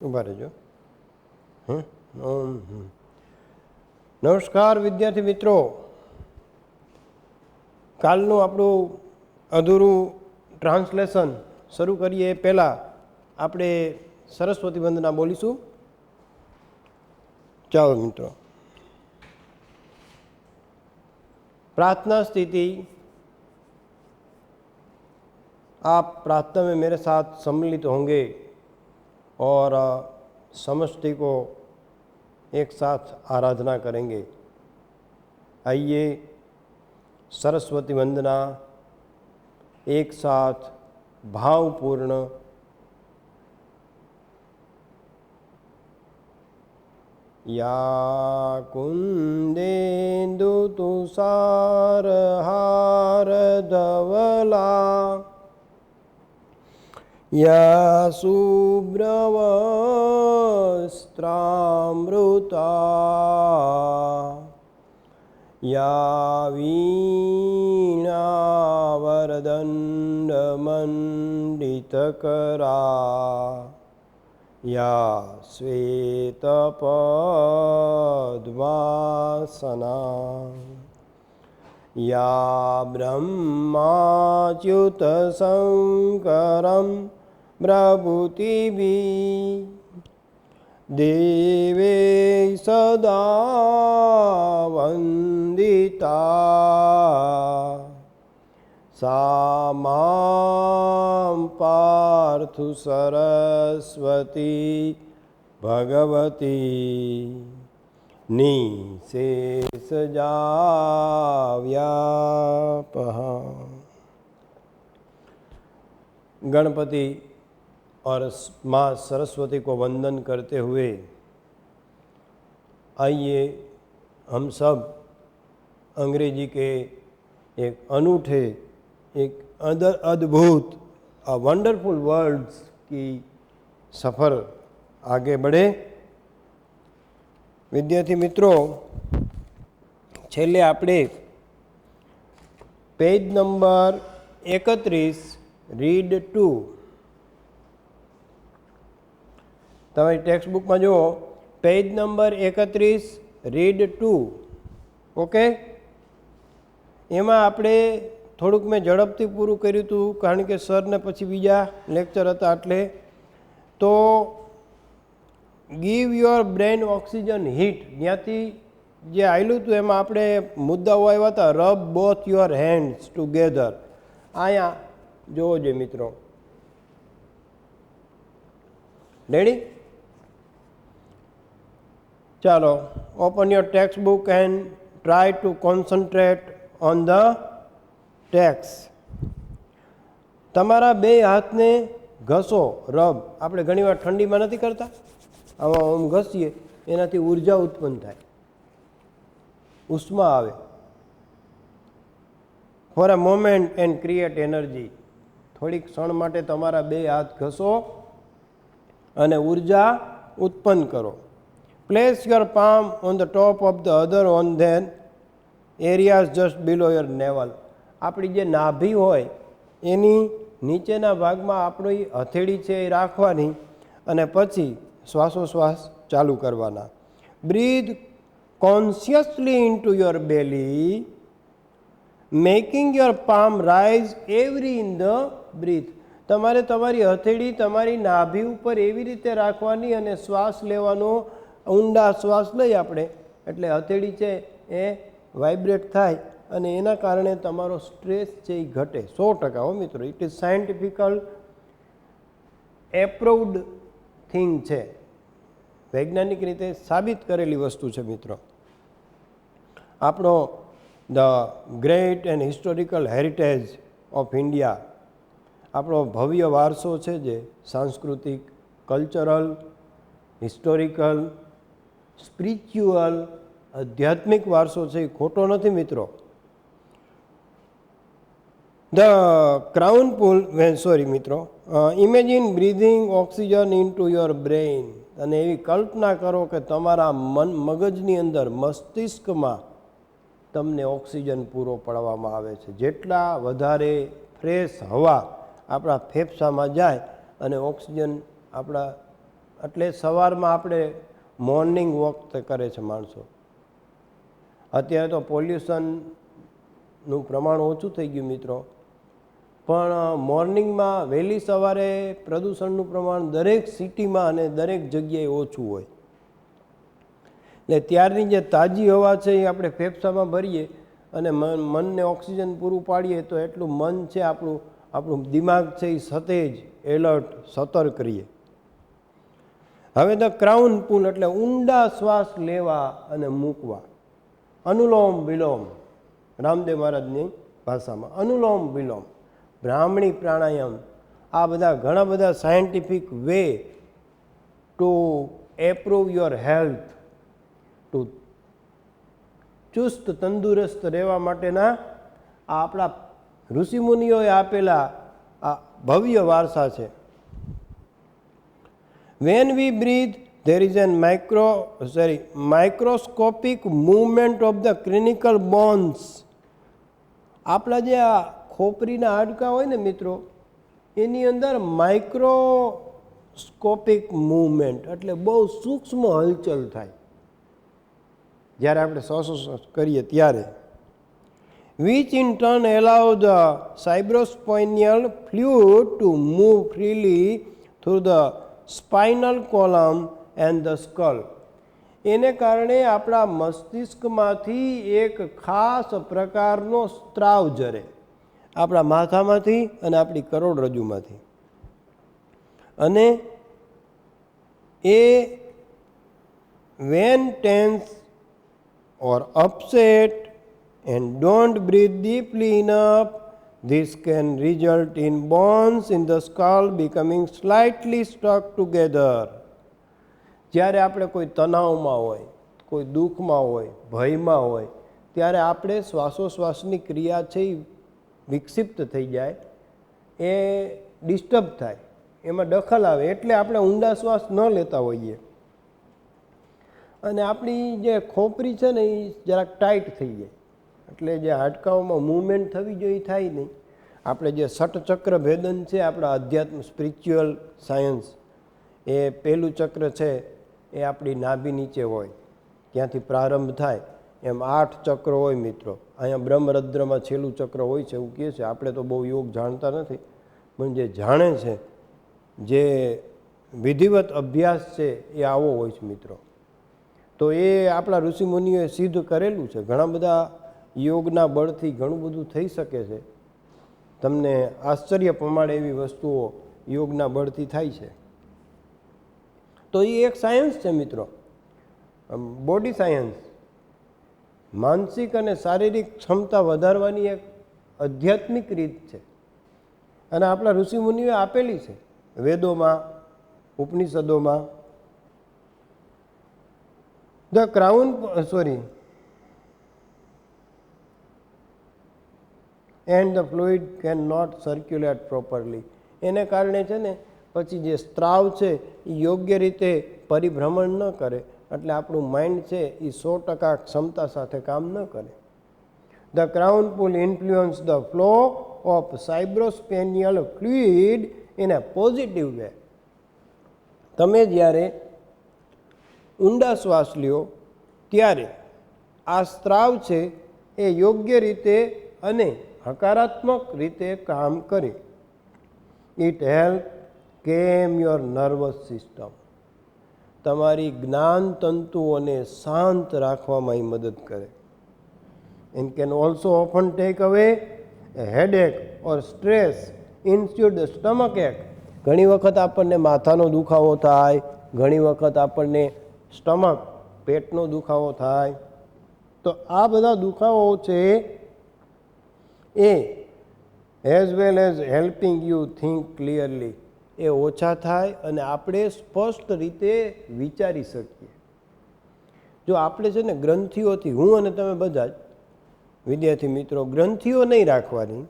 ઊભા રહેજો. નમસ્કાર વિદ્યાર્થી મિત્રો, કાલનું આપણું અધૂરું ટ્રાન્સલેશન શરૂ કરીએ એ પહેલાં આપણે સરસ્વતી વંદના બોલીશું. ચાલો મિત્રો, प्रार्थना स्थिति. आप प्रार्थना में मेरे साथ सम्मिलित होंगे और समष्टि को एक साथ आराधना करेंगे. आइए सरस्वती वंदना एक साथ भावपूर्ण या कुंदेन्दु तुषार हार धवला या शुभ्रवस्त्रामृता या वीणावरदण्डमण्डितकरा या श्वेतपद्मासना या ब्रह्माच्युतशङ्करं प्रभृतिभिः देवे सदा वन्दिता सा मां पार्थु सरस्वती भगवती निशेषजाव्यापः. गणपति और माँ सरस्वती को वंदन करते हुए आइए हम सब अंग्रेजी के एक अनूठे, एक अद्भुत वंडरफुल वर्ड्स की सफ़र आगे बढ़े. विद्यार्थी मित्रों, छेल्ले आपणे पेज नंबर 31 रीड 2 तमारी टेक्स्टबुक में जो पेज नंबर 31 रीड 2 ओके. एमां आपणे थोड़ुंक मैं झड़पथी पूरुं कर्युं हतुं कारण के सर ने पछी बीजा लेक्चर हता एटले. तो give your brain oxygen heat ज्यांथी जे आवेલું હતું એમાં આપણે મુદ્દાઓ આવ્યા હતા. Rub both your hands together. આયા જોવો જે મિત્રો, રેડી? ચાલો, open your textbook and try to concentrate on the text. તમારા બે હાથને ઘસો. રબ આપણે ઘણીવાર ઠંડીમાં નથી કરતા, આમાં આમ ઘસીએ એનાથી ઉર્જા ઉત્પન્ન થાય, ઉષ્મા આવે. For a moment and create energy. થોડીક ક્ષણ માટે તમારા બે હાથ ઘસો અને ઉર્જા ઉત્પન્ન કરો. Place your palm on the top of the other one then areas just below your navel. આપણી જે નાભી હોય એની નીચેના ભાગમાં આપણી હથેળી છે એ રાખવાની અને પછી શ્વાસોશ્વાસ ચાલુ કરવાના. Breathe consciously into your belly, making your palm rise every in the breath. તમારે તમારી હથેળી તમારી નાભી ઉપર એવી રીતે રાખવાની અને શ્વાસ લેવાનો. ઊંડા શ્વાસ લઈ આપણે એટલે હથેળી છે એ વાઇબ્રેટ થાય અને એના કારણે તમારો સ્ટ્રેસ છે એ ઘટે 100%. હો મિત્રો, it is scientifical approved thing છે, વૈજ્ઞાનિક રીતે સાબિત કરેલી વસ્તુ છે મિત્રો. આપણો the great and historical heritage of India, આપણો ભવ્ય વારસો છે જે સાંસ્કૃતિક, કલ્ચરલ, હિસ્ટોરિકલ, સ્પિરિચ્યુઅલ, આધ્યાત્મિક વારસો છે એ ખોટો નથી મિત્રો. ધ ક્રાઉન પુલ મિત્રો, imagine breathing oxygen into your brain. અને એવી કલ્પના કરો કે તમારા મગજની અંદર, મસ્તિષ્કમાં તમને ઓક્સિજન પૂરો પાડવામાં આવે છે. જેટલા વધારે ફ્રેશ હવા આપણા ફેફસામાં જાય અને ઓક્સિજન આપણા એટલે સવારમાં આપણે મોર્નિંગ વોક કરે છે માણસો. અત્યારે તો પોલ્યુશનનું પ્રમાણ ઓછું થઈ ગયું મિત્રો, પણ મોર્નિંગમાં વહેલી સવારે પ્રદૂષણનું પ્રમાણ દરેક સિટીમાં અને દરેક જગ્યાએ ઓછું હોય. એટલે ત્યારની જે તાજી હવા છે એ આપણે ફેફસામાં ભરીએ અને મનને ઓક્સિજન પૂરું પાડીએ તો એટલું મન છે આપણું દિમાગ છે એ સતેજ, એલર્ટ, સતર્ક રહીએ. હવે ધ ક્રાઉન પુલ એટલે ઊંડા શ્વાસ લેવા અને મૂકવા. અનુલોમ વિલોમ, રામદેવ મહારાજની ભાષામાં અનુલોમ વિલોમ, બ્રાહ્મણી પ્રાણાયામ, આ બધા ઘણા બધા scientific way to approve your health, to ચુસ્ત તંદુરસ્ત રહેવા માટેના આ આપણા ઋષિમુનિઓએ આપેલા આ ભવ્ય વારસા છે. When we breathe, there is a microscopic movement of the cranial bones. આપણા જે આ ખોપરીના હાડકાં હોય ને મિત્રો, એની અંદર માઇક્રોસ્કોપિક મૂવમેન્ટ એટલે બહુ સૂક્ષ્મ હલચલ થાય જ્યારે આપણે શ્વાસોશ્વાસ કરીએ ત્યારે. which in turn allow the cerebrospinal fluid to move freely through the spinal column and the skull. એને કારણે આપણા મસ્તિષ્કમાંથી એક ખાસ પ્રકારનો સ્ત્રાવ ઝરે, આપણા માથામાંથી અને આપણી કરોડરજ્જુમાંથી. અને એ when tense or upset and don't breathe deeply enough, this can result in bones in the skull becoming slightly stuck together. જ્યારે આપણે કોઈ તણાવમાં હોય, કોઈ દુઃખમાં હોય, ભયમાં હોય, ત્યારે આપણે શ્વાસોશ્વાસની ક્રિયા છે એ વિક્ષિપ્ત થઈ જાય, એ ડિસ્ટર્બ થાય, એમાં દખલ આવે, એટલે આપણે ઊંડા શ્વાસ ન લેતા હોઈએ અને આપણી જે ખોપરી છે ને એ જરાક ટાઈટ થઈ જાય. એટલે જે હાડકાઓમાં મૂવમેન્ટ થવી જોઈએ એ થાય નહીં. આપણે જે ષટચક્ર ભેદન છે આપણા અધ્યાત્મ સ્પિરિચ્યુઅલ સાયન્સ, એ પહેલું ચક્ર છે એ આપણી નાભી નીચે હોય, ત્યાંથી પ્રારંભ થાય. એમ 8 ચક્ર હોય મિત્રો. અહીંયા બ્રહ્મરદ્રમાં છેલ્લું ચક્ર હોય છે એવું કહે છે. આપણે તો બહુ યોગ જાણતા નથી, પણ જે જાણે છે, જે વિધિવત અભ્યાસ છે એ આવો હોય છે મિત્રો. તો એ આપણા ઋષિમુનિઓએ સિદ્ધ કરેલું છે. ઘણા બધા યોગના બળથી ઘણું બધું થઈ શકે છે. તમને આશ્ચર્ય પ્રમાણે એવી વસ્તુઓ યોગના બળથી થાય છે. તો એ એક સાયન્સ છે મિત્રો, બોડી સાયન્સ. માનસિક અને શારીરિક ક્ષમતા વધારવાની એક આધ્યાત્મિક રીત છે અને આપણા ઋષિમુનિઓએ આપેલી છે વેદોમાં, ઉપનિષદોમાં. The crown and the fluid can not circulate properly. એને કારણે છે ને પછી જે સ્ત્રાવ છે એ યોગ્ય રીતે પરિભ્રમણ ન કરે, એટલે આપણું માઇન્ડ છે એ 100% ક્ષમતા સાથે કામ ન કરે. The crown pull influence the flow of cerebrospinal fluid in a positive way. તમે જ્યારે ઊંડા શ્વાસ લ્યો ત્યારે આ સ્ત્રાવ છે એ યોગ્ય રીતે અને હકારાત્મક રીતે કામ કરે. It help calm your nervous system. તમારી જ્ઞાન તંતુઓને શાંત રાખવામાં એ મદદ કરે. And can also often take away headache or stress induced stomach ache. ઘણી વખત આપણને માથાનો દુખાવો થાય, ઘણી વખત આપણને સ્ટમક, પેટનો દુખાવો થાય. તો આ બધા દુખાવો છે એ as well as helping you think clearly, એ ઓછા થાય અને આપણે સ્પષ્ટ રીતે વિચારી શકીએ. જો આપણે છે ને ગ્રંથિઓથી, હું અને તમે બધા જ વિદ્યાર્થી મિત્રો, ગ્રંથિઓ નહીં રાખવાની,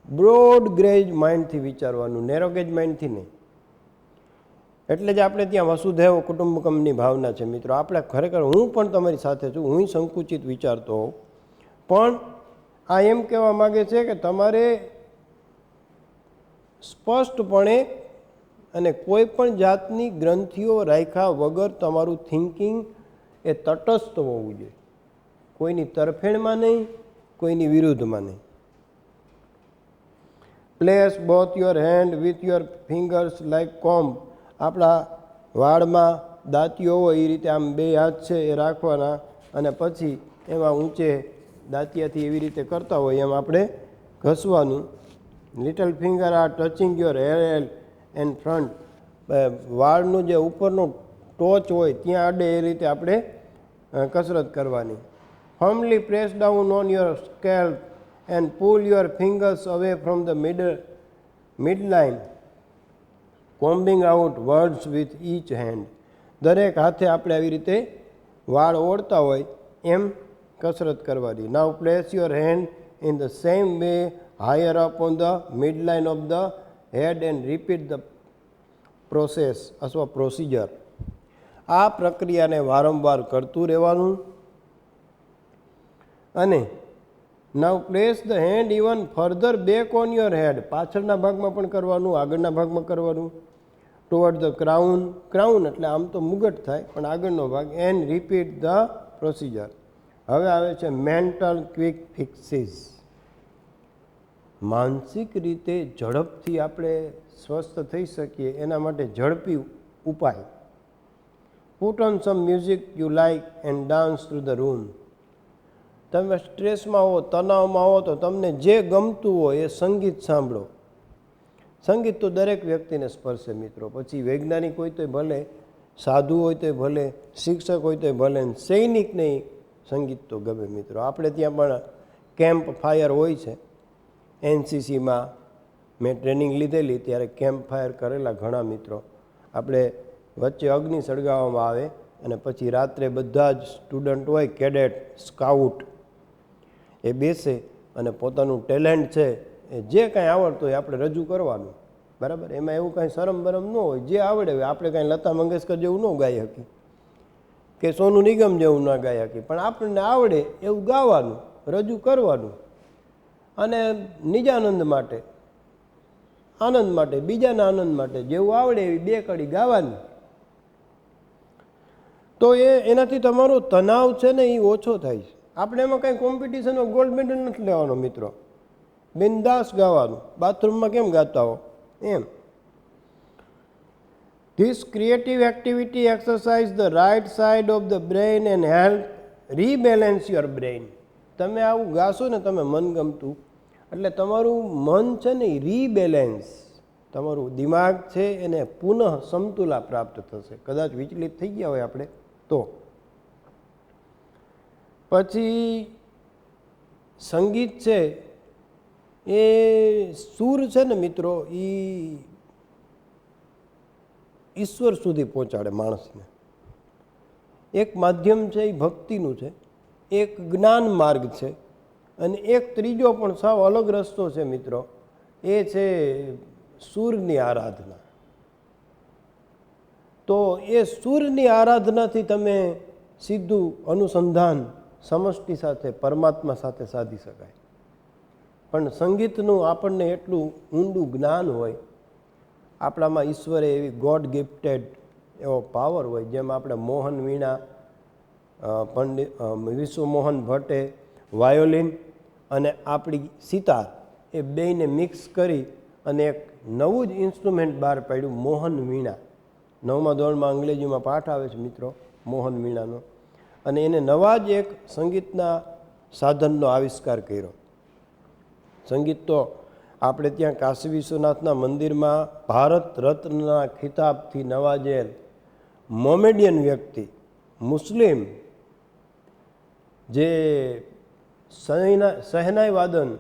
બ્રોડ ગ્રેજ માઇન્ડથી વિચારવાનું, નેરો ગેજ માઇન્ડથી નહીં. એટલે જ આપણે ત્યાં વસુધૈવ કુટુંબકમની ભાવના છે મિત્રો. આપણે ખરેખર, હું પણ તમારી સાથે છું, હું સંકુચિત વિચારતો હોઉં, પણ આ એમ કહેવા માગે છે કે તમારે સ્પષ્ટપણે અને કોઈ પણ જાતની ગ્રંથિઓ રાખ્યા વગર તમારું થિંકિંગ એ તટસ્થ હોવું જોઈએ, કોઈની તરફેણમાં નહીં, કોઈની વિરુદ્ધમાં નહીં. Place both your hand with your fingers like comb. આપણા વાળમાં દાંતીઓ હોય એ રીતે આમ બે હાથ છે એ રાખવાના અને પછી એમાં ઊંચે દાંતિયાથી એવી રીતે કરતા હોય એમ આપણે ઘસવાનું. Little finger are touching your hair and front. વાળનું જે ઉપરનું ટોચ હોય ત્યાં આડે એ રીતે આપણે કસરત કરવાની. Firmly press down on your scalp and pull your fingers away from the midline, combing outwards with each hand. દરેક હાથે આપણે આવી રીતે વાળ ઓળતા હોય એમ કસરત કરવાની. Now place your hand in the same way higher up on the midline of the head and repeat the process અથવા પ્રોસિજર. આ પ્રક્રિયાને વારંવાર કરતું રહેવાનું. અને now place the hand even further back on your head. પાછળના ભાગમાં પણ કરવાનું, આગળના ભાગમાં કરવાનું. Toward the crown. ક્રાઉન એટલે આમ તો મુગટ થાય પણ આગળનો ભાગ. And repeat the procedure. હવે આવે છે મેન્ટલ ક્વિક ફિક્સીસ. માનસિક રીતે ઝડપથી આપણે સ્વસ્થ થઈ શકીએ એના માટે ઝડપી ઉપાય. Put on some music you like and dance through the room. તમે સ્ટ્રેસમાં હો, તણાવમાં હો તો તમને જે ગમતું હોય એ સંગીત સાંભળો. સંગીત તો દરેક વ્યક્તિને સ્પર્શે મિત્રો. પછી વૈજ્ઞાનિક હોય તોય ભલે, સાધુ હોય તોય ભલે, શિક્ષક હોય તોય ભલે, સૈનિક નહીં, સંગીત તો ગમે મિત્રો. આપણે ત્યાં પણ કેમ્પ ફાયર હોય છે. એનસીસીમાં મેં ટ્રેનિંગ લીધેલી ત્યારે કેમ્પ ફાયર કરેલા ઘણા મિત્રો. આપણે વચ્ચે અગ્નિ સળગાવવામાં આવે અને પછી રાત્રે બધા જ સ્ટુડન્ટ હોય, કેડેટ, સ્કાઉટ, એ બેસે અને પોતાનું ટેલેન્ટ છે એ જે કાંઈ આવડતું હોય આપણે રજૂ કરવાનું. બરાબર? એમાં એવું કાંઈ શરમ બરમ ન હોય, જે આવડે હોય. આપણે કાંઈ લતા મંગેશકર જેવું ન ગાઈ શકીએ કે સોનુ નિગમ જેવું ના ગાઈ શકીએ, પણ આપણને આવડે એવું ગાવાનું, રજૂ કરવાનું. અને નિજાનંદ માટે, આનંદ માટે, બીજાના આનંદ માટે જેવું આવડે એવી બે કડી ગાવાની. તો એનાથી તમારો તણાવ છે ને એ ઓછો થાય છે. આપણે એમાં કાંઈ કોમ્પિટિશનમાં ગોલ્ડ મેડલ નથી લેવાનો મિત્રો. બિંદાસ ગાવાનું, બાથરૂમમાં કેમ ગાતા હો એમ. This creative activity exercise the right side of the brain and help rebalance your brain. તમે આવું ગાશો ને તમે મનગમતું, એટલે તમારું મન છે ને એ રીબેલેન્સ, તમારું દિમાગ છે એને પુનઃ સમતુલા પ્રાપ્ત થશે. કદાચ વિચલિત થઈ ગયા હોય આપણે તો. પછી સંગીત છે એ સૂર છે ને મિત્રો, એ ઈશ્વર સુધી પહોંચાડે માણસને. એક માધ્યમ છે એ ભક્તિનું છે, એક જ્ઞાન માર્ગ છે, અને એક ત્રીજો પણ સાવ અલગ રસ્તો છે મિત્રો, એ છે સૂરની આરાધના. તો એ સૂરની આરાધનાથી તમે સીધું અનુસંધાન સમષ્ટિ સાથે, પરમાત્મા સાથે સાધી શકાય. પણ સંગીતનું આપણને એટલું ઊંડું જ્ઞાન હોય, આપણામાં ઈશ્વરે એવી ગોડ ગિફ્ટેડ એવો પાવર હોય. જેમ આપણે મોહન વીણા, પંડિત વિશ્વમોહન ભટ્ટે વાયોલિન અને આપણી સિતાર, એ બેયને મિક્સ કરી અને એક નવું જ ઇન્સ્ટ્રુમેન્ટ બહાર પાડ્યું, મોહન વીણા. 9મા ધોરણમાં અંગ્રેજીમાં પાઠ આવે છે મિત્રો મોહન વીણાનો. અને એને નવા જ એક સંગીતના સાધનનો આવિષ્કાર કર્યો. સંગીત તો આપણે ત્યાં કાશી વિશ્વનાથના મંદિરમાં ભારત રત્નના ખિતાબથી નવાજેલ મોમેડિયન વ્યક્તિ, મુસ્લિમ, જે શહેનાઈ વાદન,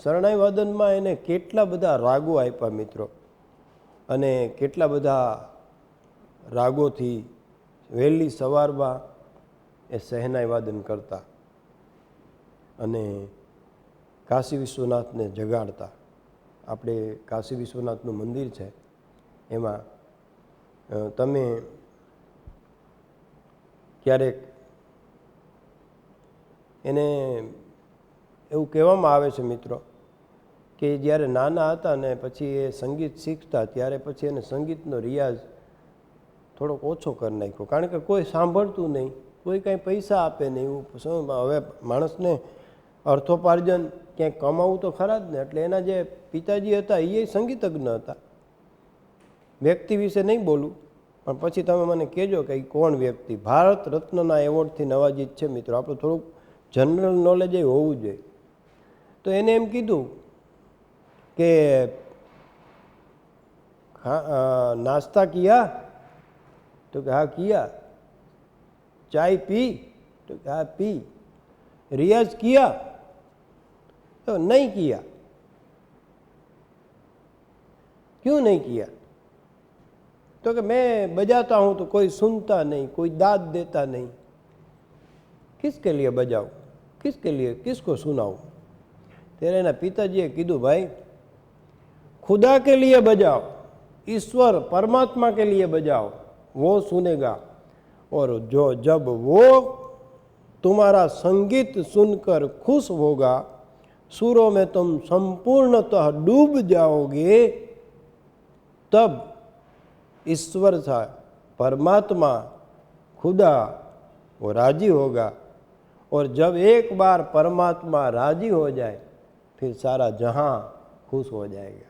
શરણાઈ વાદનમાં એને કેટલા બધા રાગો આપ્યા મિત્રો, અને કેટલા બધા રાગોથી વહેલી સવારમાં એ શહેનાઈ વાદન કરતા અને કાશી વિશ્વનાથને જગાડતા. આપણે કાશી વિશ્વનાથનું મંદિર છે, એમાં તમે ક્યારેક એને એવું કહેવામાં આવે છે મિત્રો કે જ્યારે નાના હતા ને પછી એ સંગીત શીખતા ત્યારે પછી એને સંગીતનો રિયાઝ થોડોક ઓછો કરી નાખ્યો, કારણ કે કોઈ સાંભળતું નહીં, કોઈ કાંઈ પૈસા આપે નહીં. એવું હવે માણસને અર્થોપાર્જન ક્યાંય કમાવું તો ખરા જ ને. એટલે એના જે પિતાજી હતા એ સંગીતજ્ઞ હતા. વ્યક્તિ વિશે નહીં બોલું, પણ પછી તમે મને કહેજો કે કોણ વ્યક્તિ. ભારત રત્નના એવોર્ડથી નવાજીત છે મિત્રો. આપણે થોડુંક જનરલ નોલેજ એ હોવું જોઈએ. તો એને એમ કીધું કે નાસ્તા કિયા? તો કે હા કિયા. ચાય પી? તો કે હા પી. रियाज किया? तो नहीं किया. क्यों नहीं किया? तो कि मैं बजाता हूं तो कोई सुनता नहीं, कोई दाद देता नहीं. किसके लिए बजाऊं, किसके लिए, किसको सुनाऊं? तेरे ना पिताजी कीधु भाई खुदा के लिए बजाओ, ईश्वर परमात्मा के लिए बजाओ, वो सुनेगा. और जो जब वो तुम्हारा संगीत सुनकर खुश होगा, सुरों में तुम संपूर्णतः डूब जाओगे, तब ईश्वर था परमात्मा खुदा वो राजी होगा. और जब एक बार परमात्मा राजी हो जाए फिर सारा जहां खुश हो जाएगा.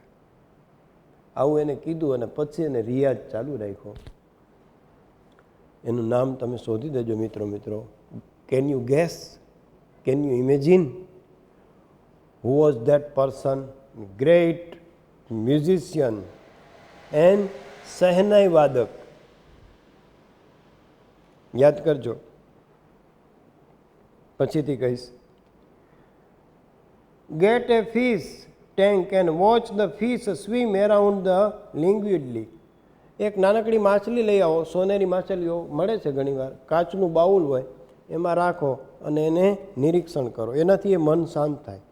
આવું એને કીધું અને પછી એને રિયાઝ ચાલુ રાખ્યો. એનું નામ તમે શોધી દેજો મિત્રો. Can you guess? Can you imagine? Who was that person? Great musician and સહનાઈ વાદક. યાદ કરજો, પછીથી કહીશ. Get a fish tank and watch the fish swim around the languidly. એક નાનકડી માછલી લઈ આવો, સોનેરી માછલીઓ મળે છે ઘણીવાર, કાચનું બાઉલ હોય એમાં રાખો અને એને નિરીક્ષણ કરો, એનાથી એ મન શાંત થાય.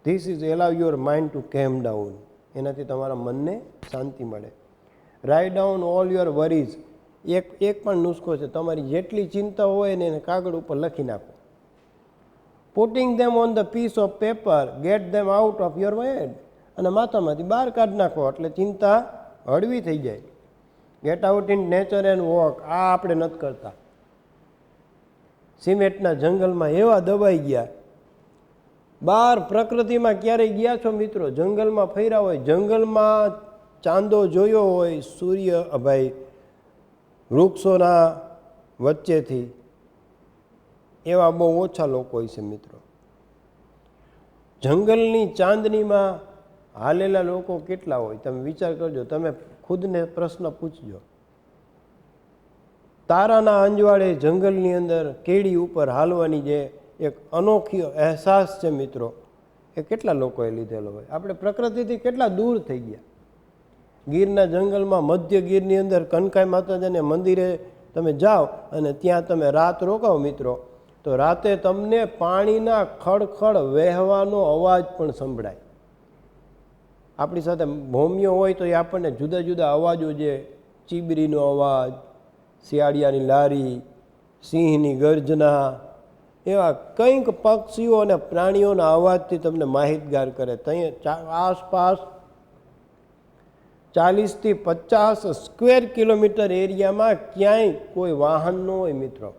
This is એલાવ your mind to કેમ ડાઉન. એનાથી તમારા મનને શાંતિ મળે. Write down all your worries. એક પણ નુસ્ખો છે, તમારી જેટલી ચિંતા હોય ને એને કાગળ ઉપર લખી નાખો. Putting them on the piece of paper, get them out of your head. અને માથામાંથી બહાર કાઢી નાખો એટલે ચિંતા હળવી થઈ જાય. Get out in nature and walk. આ આપણે નથી કરતા. સિમેન્ટના જંગલમાં એવા દબાઈ ગયા. બહાર પ્રકૃતિમાં ક્યારેય ગયા છો મિત્રો? જંગલમાં ફર્યા હોય, જંગલમાં ચાંદો જોયો હોય, સૂર્ય ભાઈ વૃક્ષોના વચ્ચેથી, એવા બહુ ઓછા લોકો હોય છે મિત્રો. જંગલની ચાંદનીમાં હાલેલા લોકો કેટલા હોય તમે વિચાર કરજો. તમે ખુદને પ્રશ્ન પૂછજો. તારાના અંજવાળે જંગલની અંદર કેડી ઉપર હાલવાની જે એક અનોખી અહેસાસ છે મિત્રો, એ કેટલા લોકોએ લીધેલો હોય. આપણે પ્રકૃતિથી કેટલા દૂર થઈ ગયા. ગીરના જંગલમાં, મધ્ય ગીરની અંદર કનકાઈ માતાજીને મંદિરે તમે જાઓ અને ત્યાં તમે રાત રોકાઓ મિત્રો, તો રાતે તમને પાણીના ખડખડ વહેવાનો અવાજ પણ સંભળાય. આપણી સાથે ભોમિયો હોય તો એ આપણને જુદા જુદા અવાજો, જે ચીબરીનો અવાજ, શિયાળિયાની લારી, સિંહની ગર્જના, એવા કંઈક પક્ષીઓ અને પ્રાણીઓના અવાજથી તમને માહિતગાર કરે. ત્યાં આસપાસ 40 થી 50 સ્ક્વેર કિલોમીટર એરિયામાં ક્યાંય કોઈ વાહન ન હોય મિત્રો.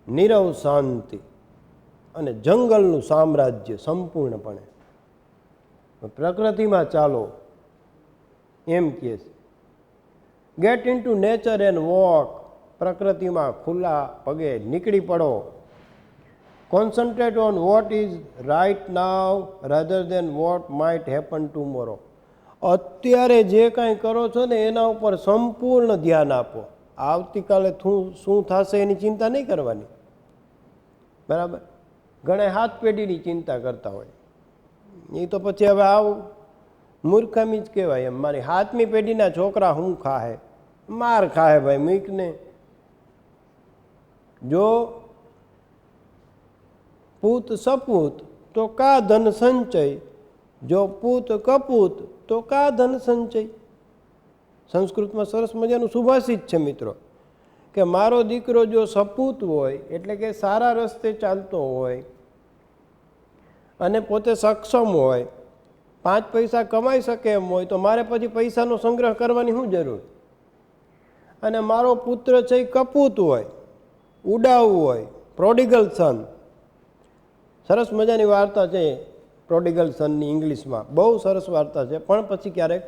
નીરવ શાંતિ અને જંગલનું સામ્રાજ્ય સંપૂર્ણપણે. પ્રકૃતિમાં ચાલો એમ કહે છે. Get in to nature and walk. પ્રકૃતિમાં ખુલ્લા પગે નીકળી પડો. Concentrate on what is right now rather than what might happen tomorrow. અત્યારે જે કાંઈ કરો છો ને એના ઉપર સંપૂર્ણ ધ્યાન આપો. આવતીકાલે શું થશે એની ચિંતા નહીં કરવાની. બરાબર? ઘણા હાથ પેઢીની ચિંતા કરતા હોય, એ તો પછી હવે આવું મૂર્ખામી જ કહેવાય. એમ મારી 7મી પેઢીના છોકરા શું ખાહે, માર ખાહે ભાઈ મૂકને. જો પૂત સપૂત તો કા ધન સંચય, જો પૂત કપૂત તો કા ધન સંચય. સંસ્કૃતમાં સરસ મજાનું સુભાષિત છે મિત્રો, કે મારો દીકરો જો સપૂત હોય એટલે કે સારા રસ્તે ચાલતો હોય અને પોતે સક્ષમ હોય 5 પૈસા કમાઈ શકે એમ હોય તો મારે પછી પૈસાનો સંગ્રહ કરવાની શું જરૂર? અને મારો પુત્ર છે એ કપૂત હોય, ઉડાવવું હોય, પ્રોડિગલ સન. સરસ મજાની વાર્તા છે પ્રોડિગલ સનની, ઇંગ્લિશમાં બહુ સરસ વાર્તા છે, પણ પછી ક્યારેક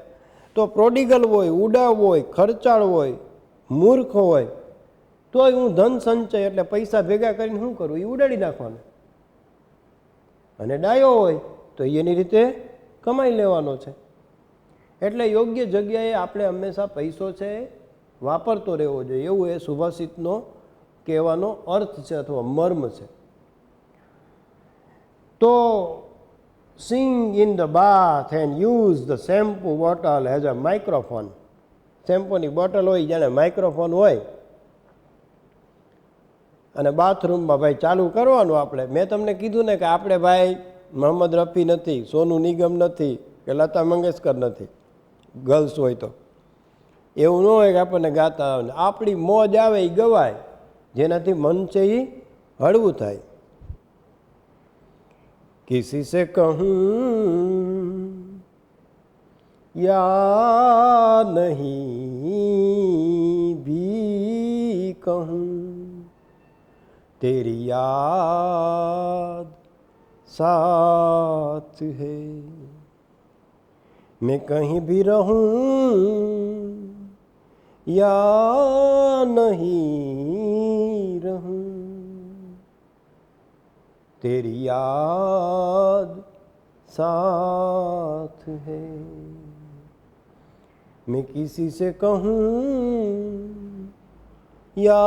તો પ્રોડિગલ હોય, ઉડાવ હોય, ખર્ચાળ હોય, મૂર્ખ હોય, તોય હું ધન સંચય એટલે પૈસા ભેગા કરીને શું કરું? એ ઉડાડી નાખવાનું. અને ડાયો હોય તો એની રીતે કમાઈ લેવાનો છે. એટલે યોગ્ય જગ્યાએ આપણે હંમેશા પૈસો છે વાપરતો રહેવો જોઈએ, એવું એ સુભાષિતનો કહેવાનો અર્થ છે અથવા મર્મ છે. તો sing in the bath and use the shampoo bottle as a microphone. શેમ્પૂની બોટલ હોય જાણે માઇક્રોફોન હોય, અને બાથરૂમમાં ભાઈ ચાલુ કરવાનું. આપણે મેં તમને કીધું ને કે આપણે ભાઈ મોહમ્મદ રફી નથી, સોનુ નિગમ નથી કે લતા મંગેશકર નથી, ગર્લ્સ હોય તો એવું ન હોય કે આપણને ગાતા આવે. આપણી મોજ આવે એ ગવાય, જેનાથી મન છે એ હળવું થાય. किसी से कहूँ या नहीं भी कहूँ, तेरी याद साथ है. मैं कहीं भी रहूँ या नहीं रहूँ, तेरी याद साथ है. मैं किसी से कहूँ या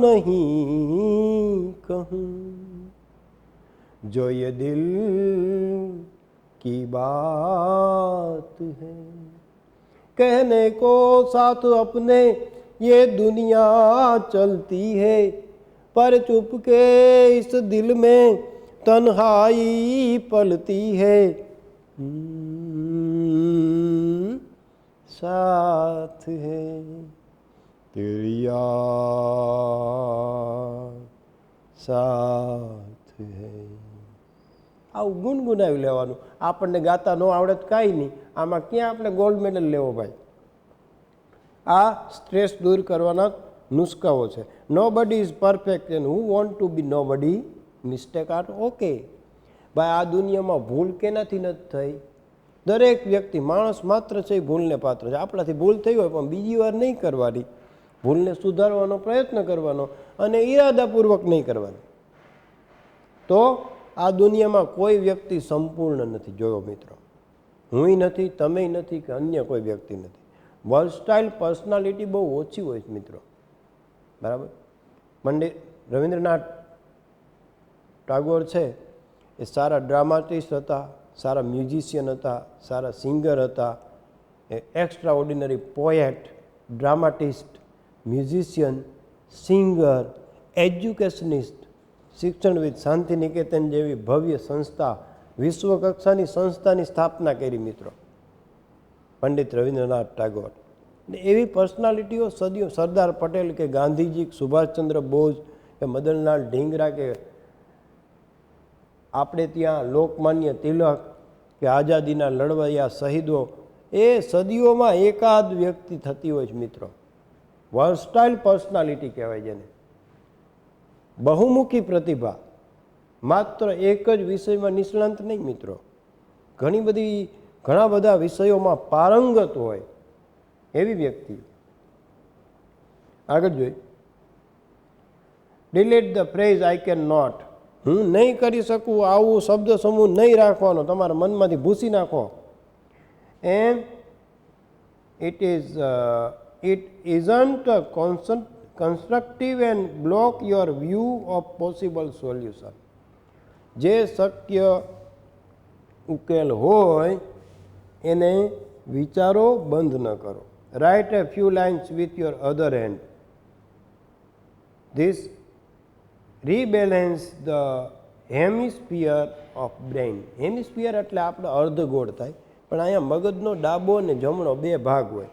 नहीं कहूँ, जो ये दिल की बात है. कहने को साथ अपने ये दुनिया चलती है, पर चुपके इस दिल में तन्हाई पलती है. साथ है तेरी याद साथ है. આવું ગુનગુનાવી લેવાનું. આપણને ગાતા ન આવડે તો કાંઈ નહીં, આમાં ક્યાં આપણે ગોલ્ડ મેડલ લેવો ભાઈ? આ સ્ટ્રેસ દૂર કરવાના નુસ્ખાઓ છે. Nobody is perfect and who want to be nobody, mistake are okay. ભાઈ આ દુનિયામાં ભૂલ કેનાથી નથી થઈ? દરેક વ્યક્તિ, માણસ માત્ર છે એ ભૂલને પાત્ર છે. આપણાથી ભૂલ થઈ હોય પણ બીજી વાર નહીં કરવાની, ભૂલને સુધારવાનો પ્રયત્ન કરવાનો અને ઈરાદાપૂર્વક નહીં કરવાની. તો આ દુનિયામાં કોઈ વ્યક્તિ સંપૂર્ણ નથી. જોયો મિત્રો, હુંય નથી, તમેય નથી કે અન્ય કોઈ વ્યક્તિ નથી. વર્સટાઇલ પર્સનાલિટી બહુ ઓછી હોય છે મિત્રો, બરાબર. પંડિત રવિન્દ્રનાથ ટાગોર છે એ સારા ડ્રામાટિસ્ટ હતા, સારા મ્યુઝિશિયન હતા, સારા સિંગર હતા. એ extraordinary poet, dramatist, musician, singer, educationist, શિક્ષણવિદ, શાંતિ નિકેતન જેવી ભવ્ય સંસ્થા, વિશ્વકક્ષાની સંસ્થાની સ્થાપના કરી મિત્રો પંડિત રવિન્દ્રનાથ ટાગોર. એવી પર્સનાલિટીઓ સદીઓ, સરદાર પટેલ કે ગાંધીજી, સુભાષચંદ્ર બોઝ કે મદનલાલ ઢીંગરા કે આપણે ત્યાં લોકમાન્ય તિલક કે આઝાદીના લડવૈયા શહીદો, એ સદીઓમાં એકાદ વ્યક્તિ થતી હોય છે મિત્રો. વર્સટાઇલ પર્સનાલિટી કહેવાય જેને. બહુમુખી પ્રતિભા, માત્ર એક જ વિષયમાં નિષ્ણાંત નહીં મિત્રો, ઘણા બધા વિષયોમાં પારંગત હોય એવી વ્યક્તિ. આગળ જોઈ, delete the phrase I can not. હું નહીં કરી શકું આવું શબ્દ સમૂહ નહીં રાખવાનો, તમારા મનમાંથી ભૂસી નાખો. And it isn't constructive and block your view of possible solution. જે શક્ય ઉકેલ હોય એને વિચારો બંધ ન કરો. Write a few lines with your other hand. This rebalance the hemisphere of brain. Hemisphere એટલે આપણે અર્ધગોળ થાય, પણ અહીંયા મગજનો ડાબો અને જમણો બે ભાગ હોય.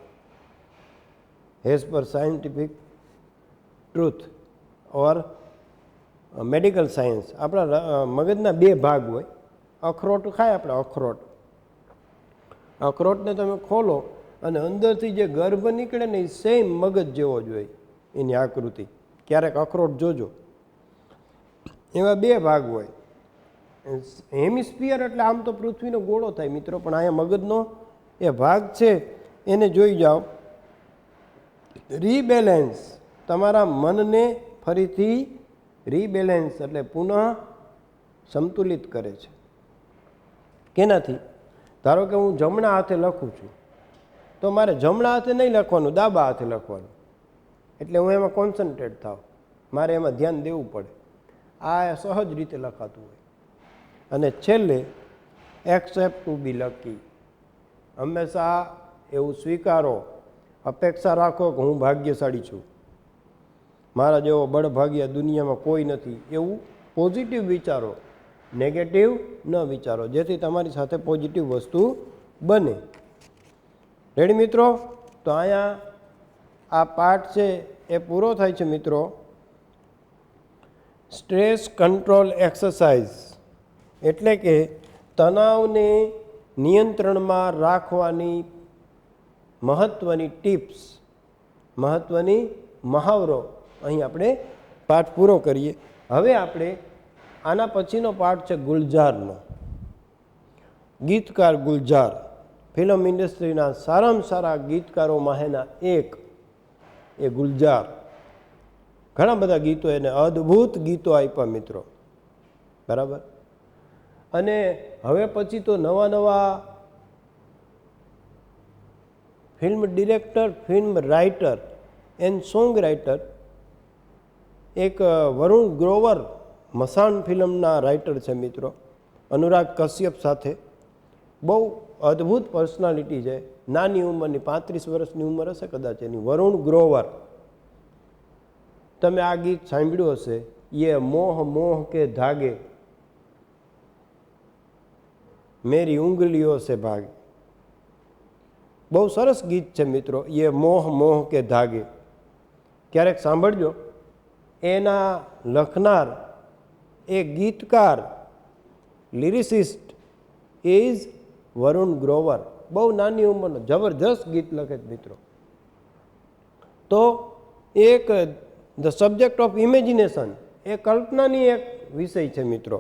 એઝ પર સાયન્ટિફિક ટ્રુથ ઓર મેડિકલ સાયન્સ, આપણા મગજના બે ભાગ હોય. અખરોટ ખાય આપણે, અખરોટ અખરોટને તમે ખોલો અને અંદરથી જે ગર્ભ નીકળે ને એ સેમ મગજ જેવો જ હોય એની આકૃતિ. ક્યારેક અખરોટ જોજો, એમાં બે ભાગ હોય. હેમિસ્ફિયર એટલે આમ તો પૃથ્વીનો ગોળો થાય મિત્રો, પણ અહીંયા મગજનો એ ભાગ છે એને જોઈ જાઓ. રીબેલેન્સ, તમારા મનને ફરીથી રીબેલેન્સ એટલે પુનઃ સંતુલિત કરે છે. કેનાથી? ધારો કે હું જમણા હાથે લખું છું તો મારે જમણા હાથે નહીં લખવાનું, ડાબા હાથે લખવાનું. એટલે હું એમાં કોન્સન્ટ્રેટ થાવ, મારે એમાં ધ્યાન દેવું પડે. આ સહજ રીતે લખાતું હોય. અને છેલ્લે એક્સેપ્ટ ટુ બી લકી, હંમેશા એવું સ્વીકારો, અપેક્ષા રાખો કે હું ભાગ્યશાળી છું, મારા જેવો બળભાગ્ય દુનિયામાં કોઈ નથી, એવું પોઝિટિવ વિચારો, નેગેટિવ ન વિચારો, જેથી તમારી સાથે પોઝિટિવ વસ્તુ બને. રેડી મિત્રો? તો અહીંયા આ પાઠ છે એ પૂરો થાય છે મિત્રો. સ્ટ્રેસ કંટ્રોલ એક્સરસાઇઝ એટલે કે તણાવને નિયંત્રણમાં રાખવાની મહત્ત્વની ટિપ્સ, મહત્ત્વની મહાવરો અહીં આપણે પાઠ પૂરો કરીએ. હવે આપણે આના પછીનો પાઠ છે ગુલજારનો. ગીતકાર ગુલજાર ફિલ્મ ઇન્ડસ્ટ્રીના સારામાં સારા ગીતકારોમાંના એક એ ગુલજાર. ઘણા બધા ગીતો, એને અદ્ભુત ગીતો આપ્યા મિત્રો, બરાબર. અને હવે પછી તો નવા નવા film director, film writer and song writer, એક વરુણ ગ્રોવર મસાણ ફિલ્મના રાઇટર છે મિત્રો, અનુરાગ કશ્યપ સાથે. બહુ અદ્ભુત પર્સનાલિટી છે, નાની ઉંમરની, 35 વર્ષની ઉંમર હશે કદાચ એની. વરુણ ગ્રોવર, તમે આ ગીત સાંભળ્યું હશે, યે મોહ મોહ કે ધાગે મેરી ઉંગલીઓ સે ભાગે. બહુ સરસ ગીત છે મિત્રો, યે મોહ મોહ કે ધાગે. ક્યારેક સાંભળજો. એના લખનાર એ ગીતકાર, લિરિસિસ્ટ ઇઝ વરુણ ગ્રોવર. બહુ નાની ઉંમરનો જબરજસ્ત ગીત લખે છે મિત્રો. તો એક ધ સબ્જેક્ટ ઓફ ઇમેજિનેશન, એ કલ્પનાની એક વિષય છે મિત્રો.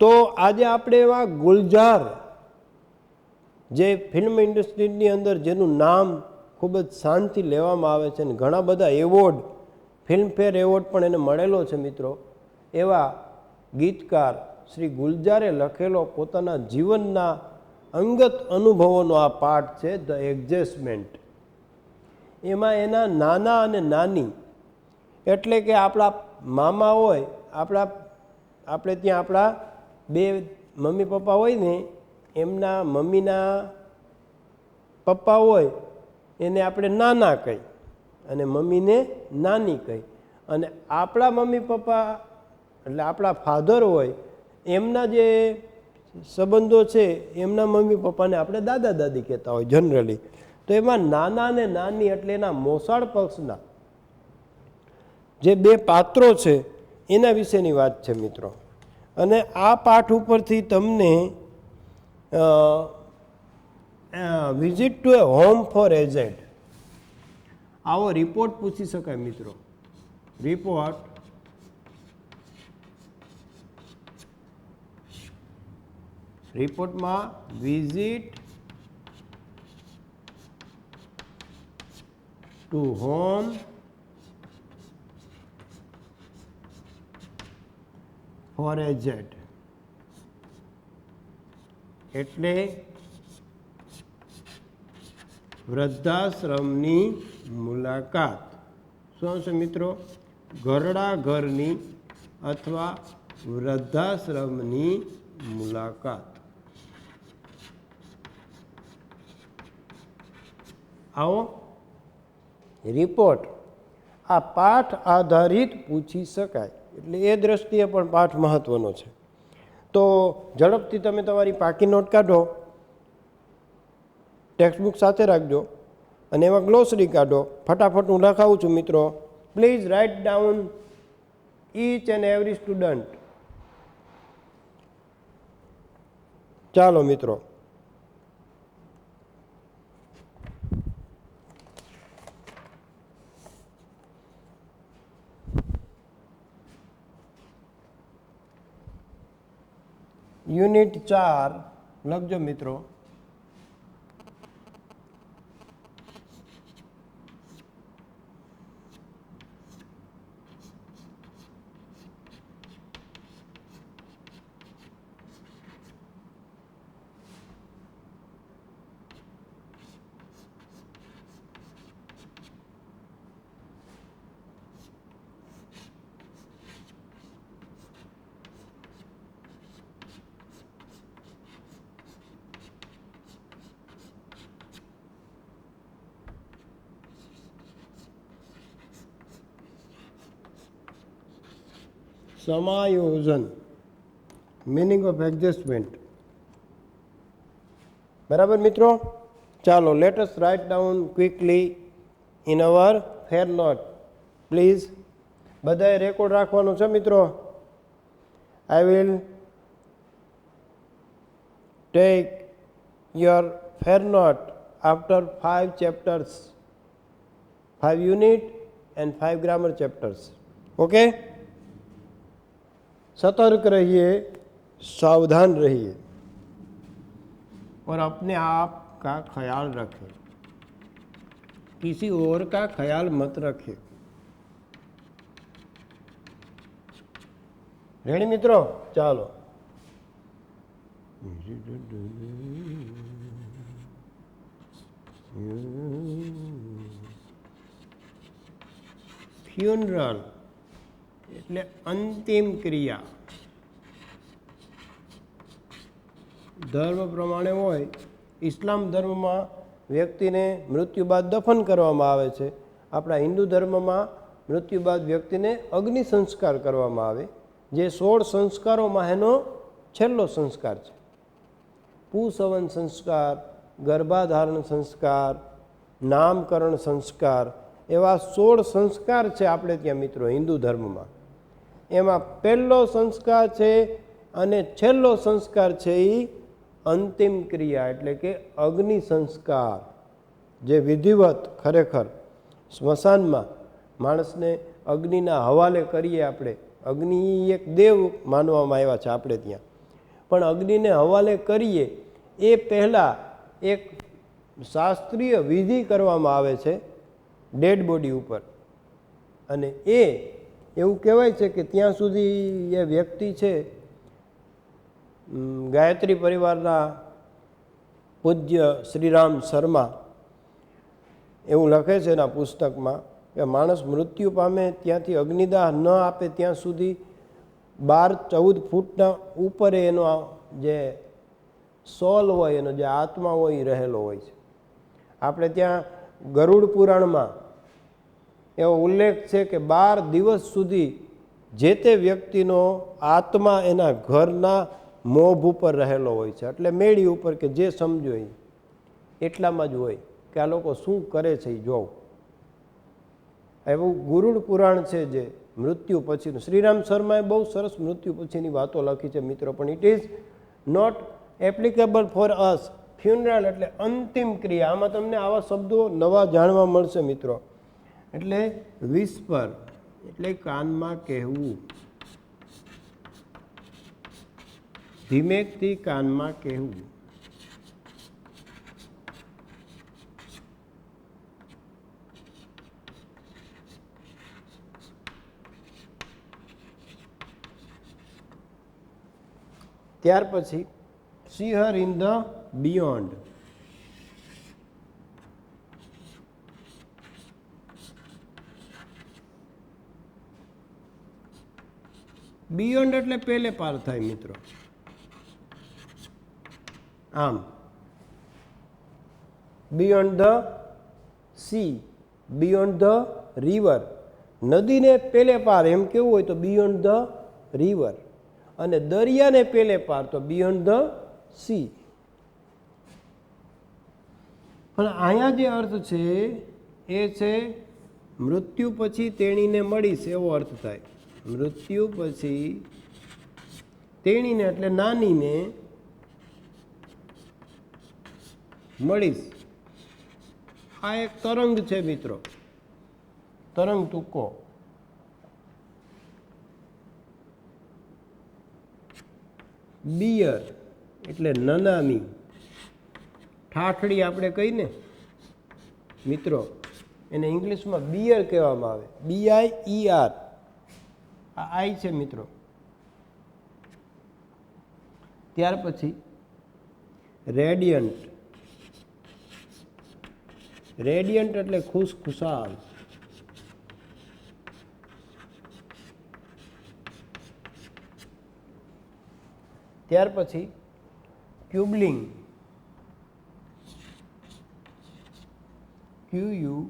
તો આજે આપણે એવા ગુલજાર, જે ફિલ્મ ઇન્ડસ્ટ્રીની અંદર જેનું નામ ખૂબ જ શાનથી લેવામાં આવે છે અને ઘણા બધા એવોર્ડ, ફિલ્મફેર એવોર્ડ પણ એને મળેલો છે મિત્રો, એવા ગીતકાર શ્રી ગુલજારે લખેલો પોતાના જીવનના અંગત અનુભવોનો આ પાઠ છે, ધ એડજસ્ટમેન્ટ. એમાં એના નાના અને નાની, એટલે કે આપણા મામા હોય, આપણે ત્યાં આપણા બે મમ્મી પપ્પા હોય ને, એમના મમ્મીના પપ્પા હોય એને આપણે નાના કહી અને મમ્મીને નાની કહી. અને આપણા મમ્મી પપ્પા એટલે આપણા ફાધર હોય, એમના જે સંબંધો છે, એમના મમ્મી પપ્પાને આપણે દાદા દાદી કહેતા હોય જનરલી. તો એમાં નાના અને નાની એટલે એના મોસાળ પક્ષના જે બે પાત્રો છે એના વિશેની વાત છે મિત્રો. અને આ પાઠ ઉપરથી તમને visit to A home for aged આવો રિપોર્ટ પૂછી શકાય મિત્રો. રિપોર્ટમાં visit to home for aged એટલે વૃદ્ધાશ્રમની મુલાકાત. શું છે મિત્રો? ઘરડા ઘરની અથવા વૃદ્ધાશ્રમની મુલાકાત. આવો રિપોર્ટ આ પાઠ આધારિત પૂછી શકાય, એટલે એ દ્રષ્ટિએ પણ પાઠ મહત્વનો છે. તો ઝડપથી તમે તમારી પાકી નોટ કાઢો, ટેક્સ્ટબુક સાથે રાખજો અને એમાં ગ્લોસરી કાઢો. ફટાફટ હું લખાવું છું મિત્રો. Please write down each and every student. ચાલો મિત્રો, યુનિટ 4 લખજો મિત્રો. સમાયોજન, મીનિંગ ઓફ એડજસ્ટમેન્ટ. બરાબર મિત્રો, ચાલો let us write down quickly in our fair note. Please બધાએ રેકોર્ડ રાખવાનું છે મિત્રો. I will take your fair note after 5 chapters, 5 unit and 5 grammar chapters. Okay, सतर्क रहिए, सावधान रहिए और अपने आप का ख्याल रखें, किसी और का ख्याल मत रखें. रेडी मित्रों, चालो. फ्यूनरल એટલે અંતિમ ક્રિયા. ધર્મ પ્રમાણે હોય, ઇસ્લામ ધર્મમાં વ્યક્તિને મૃત્યુ બાદ દફન કરવામાં આવે છે. આપણા હિન્દુ ધર્મમાં મૃત્યુ બાદ વ્યક્તિને અગ્નિ સંસ્કાર કરવામાં આવે, જે 16 સંસ્કારોમાં એનો છેલ્લો સંસ્કાર છે. પુસવન સંસ્કાર, ગર્ભાધારણ સંસ્કાર, નામકરણ સંસ્કાર, એવા 16 સંસ્કાર છે આપણે ત્યાં મિત્રો હિન્દુ ધર્મમાં. એમાં પહેલો સંસ્કાર છે અને છેલ્લો સંસ્કાર છે એ અંતિમ ક્રિયા એટલે કે અગ્નિ સંસ્કાર, જે વિધિવત ખરેખર સ્મશાનમાં માણસને અગ્નિના હવાલે કરીએ આપણે. અગ્નિ એક દેવ માનવામાં આવ્યા છે આપણે ત્યાં, પણ અગ્નિને હવાલે કરીએ એ પહેલાં એક શાસ્ત્રીય વિધિ કરવામાં આવે છે ડેડ બોડી ઉપર. અને એવું કહેવાય છે કે ત્યાં સુધી એ વ્યક્તિ છે, ગાયત્રી પરિવારના પૂજ્ય શ્રીરામ શર્મા એવું લખે છે એના પુસ્તકમાં કે માણસ મૃત્યુ પામે ત્યાંથી અગ્નિદાહ ન આપે ત્યાં સુધી 12-14 ફૂટના ઉપર એનો જે સોલ હોય, એનો જે આત્મા હોય એ રહેલો હોય છે. આપણે ત્યાં ગરુડ પુરાણમાં એવો ઉલ્લેખ છે કે 12 દિવસ સુધી જે તે વ્યક્તિનો આત્મા એના ઘરના મોભ ઉપર રહેલો હોય છે, એટલે મેળી ઉપર કે જે સમજો એ એટલામાં જ હોય કે આ લોકો શું કરે છે એ જોવું. એવું ગરુડ પુરાણ છે જે મૃત્યુ પછીનું. શ્રીરામ શર્માએ બહુ સરસ મૃત્યુ પછીની વાતો લખી છે મિત્રો, પણ it is not applicable for us. Funeral એટલે અંતિમ ક્રિયા. આમાં તમને આવા શબ્દો નવા જાણવા મળશે મિત્રો. એટલે વિસ્પર એટલે કાનમાં કહેવું, ધીમેકથી કાનમાં કહેવું. ત્યાર પછી see her in the beyond. Beyond એટલે પેલે પાર થાય મિત્રો. આમ beyond the sea, beyond the river. નદીને પેલે પાર એમ કેવું હોય તો બિયોન્ડ ધ રિવર, અને દરિયાને પેલે પાર તો બિયોન્ડ ધ સી. પણ અહીંયા જે અર્થ છે એ છે મૃત્યુ પછી તેણીને મળીશ એવો અર્થ થાય. મૃત્યુ પછી તેણીને એટલે નાનીને મળીશ. આ એક તરંગ છે મિત્રો, તરંગ ટૂંકો. બિયર એટલે નનામી, ઠાઠડી આપણે કહીને મિત્રો, એને ઇંગ્લિશમાં બિયર કહેવામાં આવે, BIER. આ આઈ છે મિત્રો. ત્યાર પછી રેડિયન્ટ. રેડિયન્ટ એટલે ખુશખુશાલ. ત્યાર પછી ક્યુબલિંગ. QUIBBLING.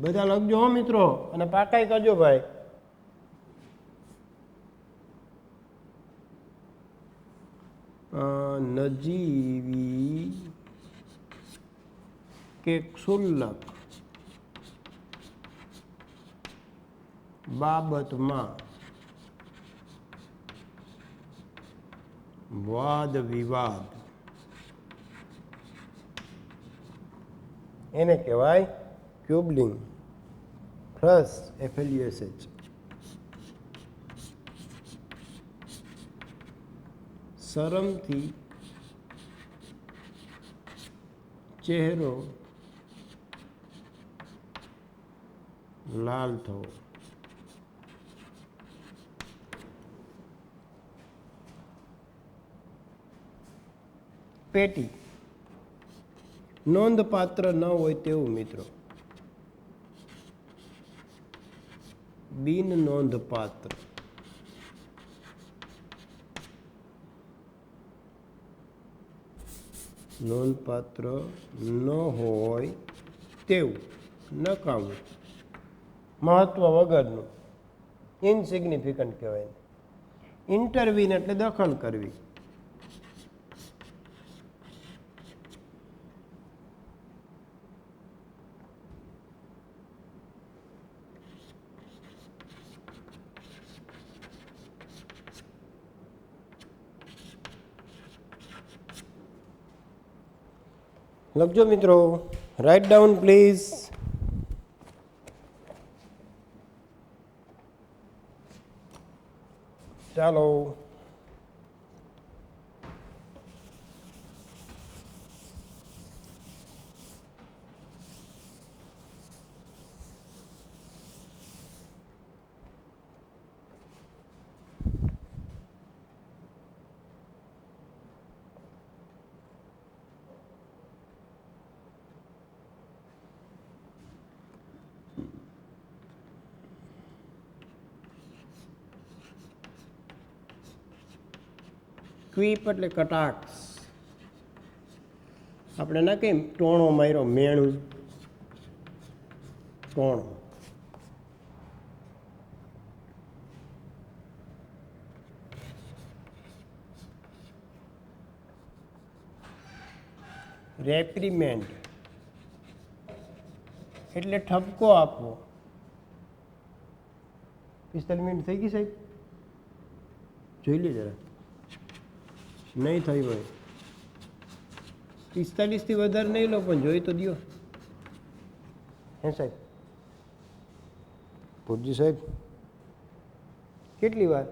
બધા લખજો હો મિત્રો, અને પાકાઈ કરજો ભાઈ. નજીવી કે ક્ષુલ્લક બાબતમાં વાદ વિવાદ, એને કહેવાય ક્યુબલિંગ. FLUSH. શરમથી ચહેરો લાલ થવો. પેટી. નોંધપાત્ર ન હોય તેવું મિત્રો, બિન નોંધપાત્ર. નોંધપાત્ર ન હોય તેવું, નકામું, મહત્વ વગરનું, ઇનસિગ્નિફિકન્ટ કહેવાય. ઇન્ટરવીન એટલે દખલ કરવી. લખજો મિત્રો, રાઇટ ડાઉન પ્લીઝ. ચાલો. ક્વીપ એટલે કટાક્ષ. આપણે ના કેમ ટોણો માર્યો, મેણું ટોણો. રેપ્રિમેન્ડ એટલે ઠપકો આપવો. 45 મિનિટ થઈ ગઈ સાહેબ, જોઈ લે જરા. નહીં થઈ હોય 45થી વધારે નહીં લો, પણ જોઈ તો દો. હે સાહેબ? પૂરજી સાહેબ કેટલી વાર?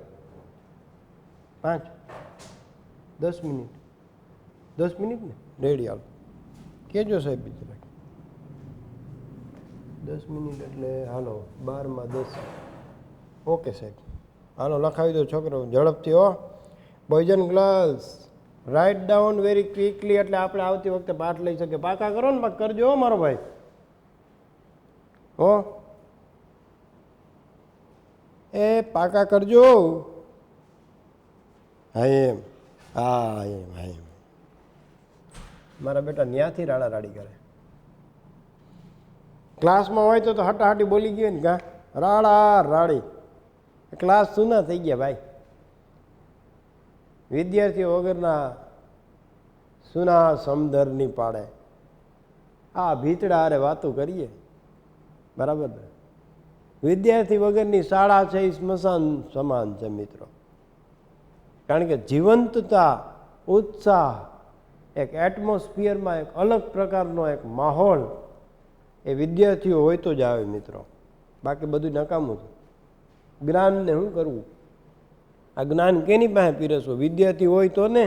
5 10 મિનિટ. 10 મિનિટ ને રેડી. હાલો કહેજો સાહેબ બીજું 10 મિનિટ એટલે હાલો 12 માં 10. ઓકે સાહેબ, હાલો લખાવી દો છોકરો ઝડપથી. હો boys and girls, write down very quickly, એટલે આપણે આવતી વખતે પાઠ લઈ શકીએ. પાકા કરો ને, કરજો હો મારો ભાઈ. હો એ પાકા કરજો. હા એમ, હા એમ, હા એમ. મારા બેટા ન્યાથી રાડા રાડી કરે. ક્લાસમાં હોય તો હટાહટી બોલી ગયો ને, કા રાડા રાડી. ક્લાસ સુના થઈ ગયા ભાઈ. વિદ્યાર્થીઓ વગરના સુના સમદરની પાડે. આ ભીતડા અરે વાતો કરીએ, બરાબર ને? વિદ્યાર્થી વગરની શાળા છે એ સ્મશાન સમાન છે મિત્રો. કારણ કે જીવંતતા, ઉત્સાહ, એક એટમોસ્ફિયરમાં એક અલગ પ્રકારનો એક માહોલ એ વિદ્યાર્થીઓ હોય તો જ આવે મિત્રો. બાકી બધું નકામું છે. જ્ઞાનને શું કરવું? આ જ્ઞાન કેની પાસે પીરસવું? વિદ્યાર્થી હોય તો ને.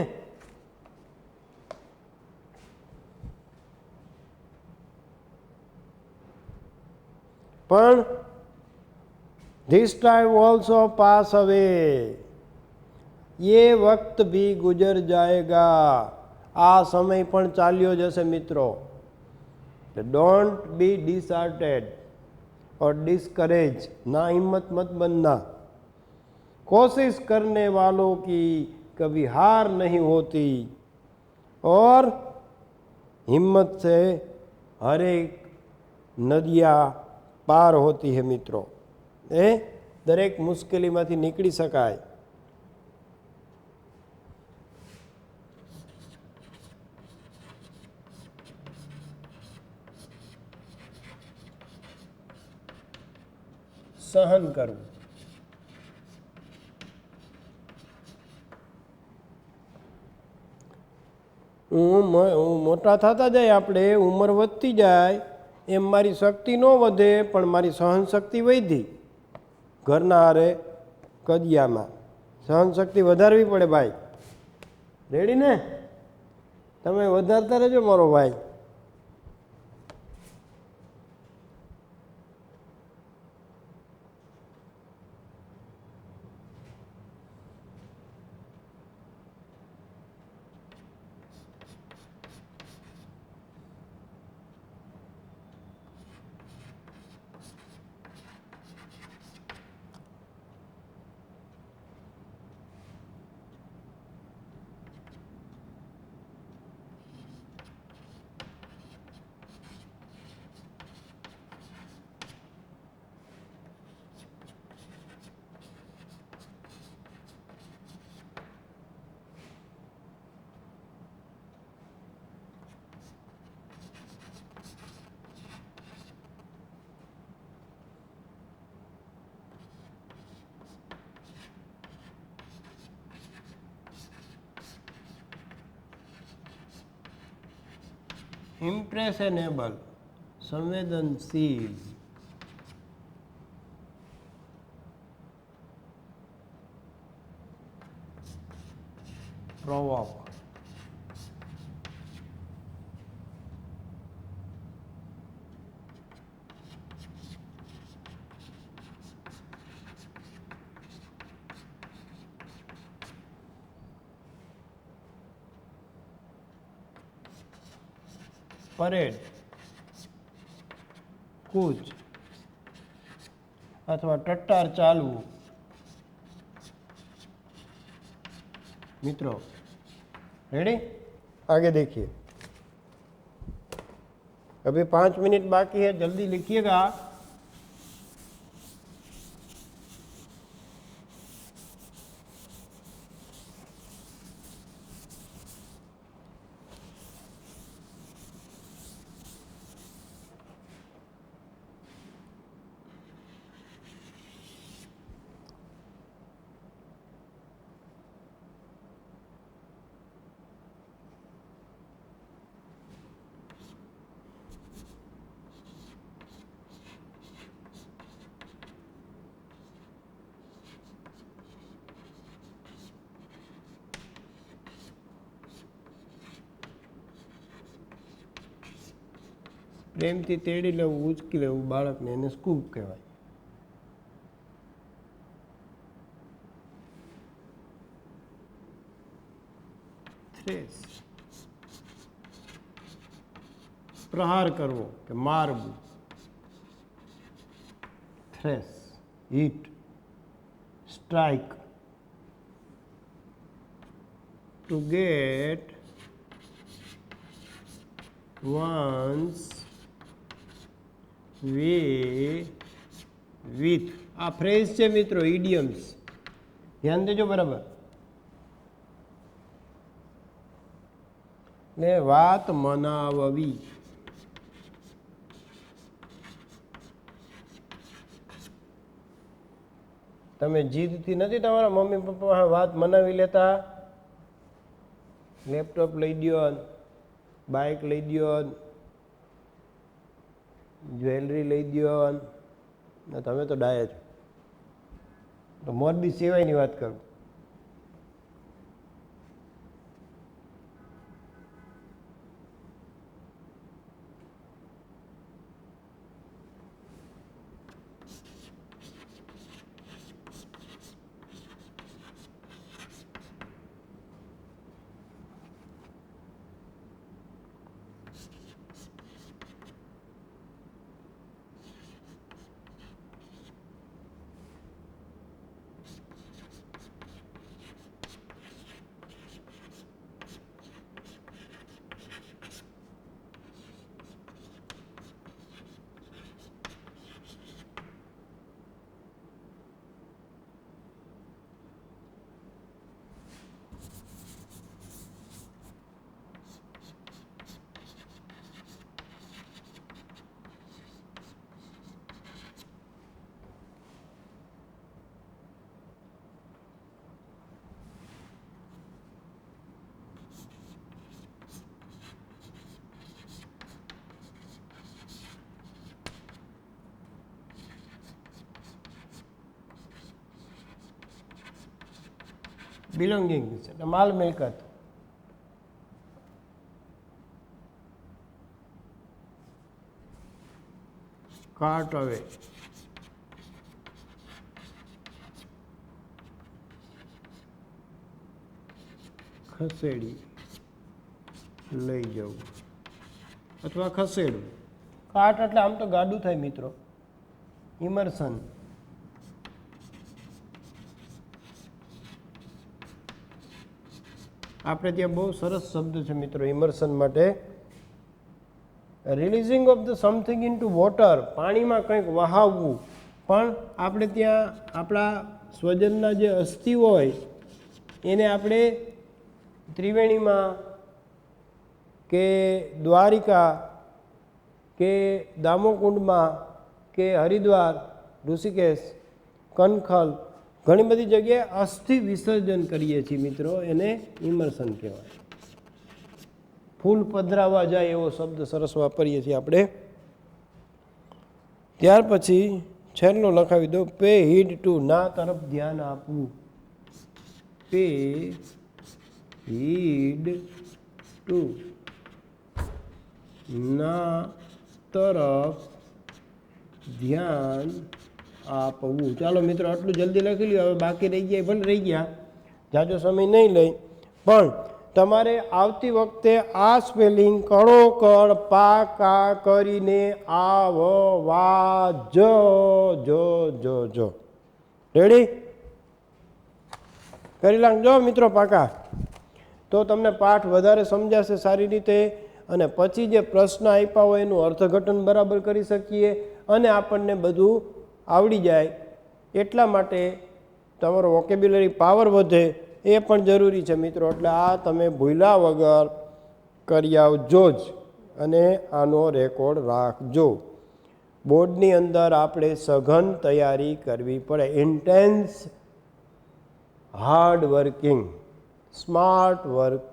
પણ ધીસ ટાઈમ ઓલ્સો પાસ અવે, ये वक्त भी गुजर जाएगा, આ સમય પણ ચાલ્યો જશે મિત્રો. डोंट बी डिसहार्टेड और डिस्करेज, ना हिम्मत मत बनना. कोशिश करने वालों की कभी हार नहीं होती और हिम्मत से हर एक नदियाँ पार होती है મિત્રો. એ દરેક મુશ્કેલીમાંથી નીકળી શકાય. સહન કરવું. મોટા થતા જાય આપણે, ઉંમર વધતી જાય એમ મારી શક્તિ ન વધે, પણ મારી સહન શક્તિ વધી. ઘરના હારે કડિયામાં સહન શક્તિ વધારવી પડે ભાઈ. રેડી ને? તમે વધારતા રહેજો મારો ભાઈ. ઇમ્પ્રેશનેબલ, સંવેદનશીલ. પ્રોવોક, પરેડ, કૂચ અથવા ટટ્ટાર ચાલવું. મિત્રો रेडी? आगे देखिए. अभी 5 मिनट बाकी है, जल्दी लिखिएगा. પ્રેમથી તેડી લેવું, ઉચકી લેવું બાળકને, એને સ્કૂપ કહેવાય. થ્રેસ, પ્રહાર કરવો કે મારવું. Thrash, hit, strike. To get one's way with. આ ફ્રેઝ છે મિત્રો, ઇડિયમ્સ. ધ્યાન દેજો બરાબર. ને વાત મનાવવી. તમે જીદથી નથી તમારા મમ્મી પપ્પા વાત મનાવી લેતા? લેપટોપ લઈ દ્યો, બાઇક લઈ દ્યો, જ્વેલરી લઈ દ્યો, તમે તો ડાયા છો. તો મોરબી સિવાયની વાત કરું. બિલોંગિંગ એટલે માલ મિલકત. કાર્ટ અવે, ખસેડી, લઈ જવું અથવા ખસેડવું. કાર્ટ એટલે આમ તો ગાડું થાય મિત્રો. ઇમર્શન, આપણે ત્યાં બહુ સરસ શબ્દ છે મિત્રો ઇમર્શન માટે. Releasing of the something into water, પાણીમાં કંઈક વહાવવું. પણ આપણે ત્યાં આપણા સ્વજનના જે અસ્થિ હોય એને આપણે ત્રિવેણીમાં કે દ્વારિકા કે દામોકુંડમાં કે હરિદ્વાર, ઋષિકેશ, કનખલ, ઘણી બધી જગ્યાએ અસ્થિ વિસર્જન કરીએ છીએ મિત્રો, એને ઇમર્શન કહેવાય. ફૂલ પધરાવા જાય એવો શબ્દ સરસ વાપરીએ છીએ આપણે. ત્યાર પછી છેલ્લો લખાવી દો, પે હીડ ટુ, ના તરફ ધ્યાન આપવું. પે હીડ ટુ, ના તરફ ધ્યાન આપવું. ચાલો મિત્રો આટલું જલ્દી લખી લ્યો. હવે બાકી રહી ગયા ભલે રહી ગયા, જાજો સમય નહીં લઈ, પણ તમારે આવતી વખતે આ સ્પેલિંગ કળોકળ પાકા કરીને આવવા જો. રેડી કરી લાગજો મિત્રો પાકા, તો તમને પાઠ વધારે સમજાશે સારી રીતે. અને પછી જે પ્રશ્ન આપ્યા હોય એનું અર્થઘટન બરાબર કરી શકીએ અને આપણને બધું આવડી જાય. એટલા માટે તમારો વોકેબ્યુલરી પાવર વધે એ પણ જરૂરી છે મિત્રો. એટલે આ તમે ભૂલ્યા વગર કરી આવજો જ અને આનો રેકોર્ડ રાખજો. બોર્ડની અંદર આપણે સઘન તૈયારી કરવી પડે. Intense hard working, smart work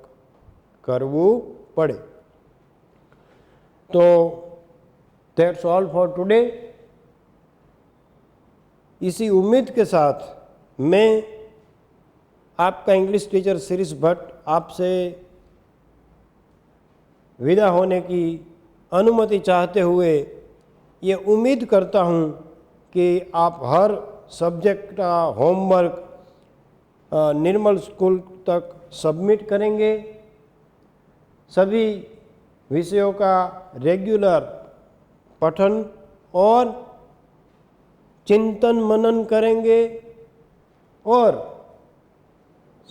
કરવું પડે. तो दैट्स ऑल फॉर टुडे. इसी उम्मीद के साथ मैं आपका इंग्लिश टीचर शिरीष भट्ट आपसे विदा होने की अनुमति चाहते हुए ये उम्मीद करता हूँ कि आप हर सब्जेक्ट का होमवर्क निर्मल स्कूल तक सबमिट करेंगे. सभी विषयों का रेगुलर पठन और चिंतन मनन करेंगे. और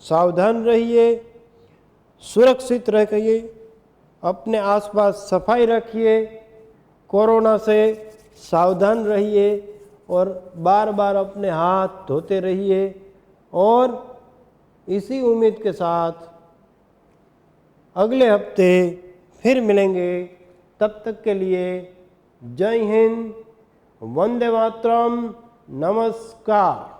सावधान रहिए, सुरक्षित रहिए, अपने आसपास सफाई रखिए, कोरोना से सावधान रहिए और बार बार अपने हाथ धोते रहिए. और इसी उम्मीद के साथ अगले हफ्ते फिर मिलेंगे. तब तक के लिए जय हिंद, वंदे मातरम, नमस्कार.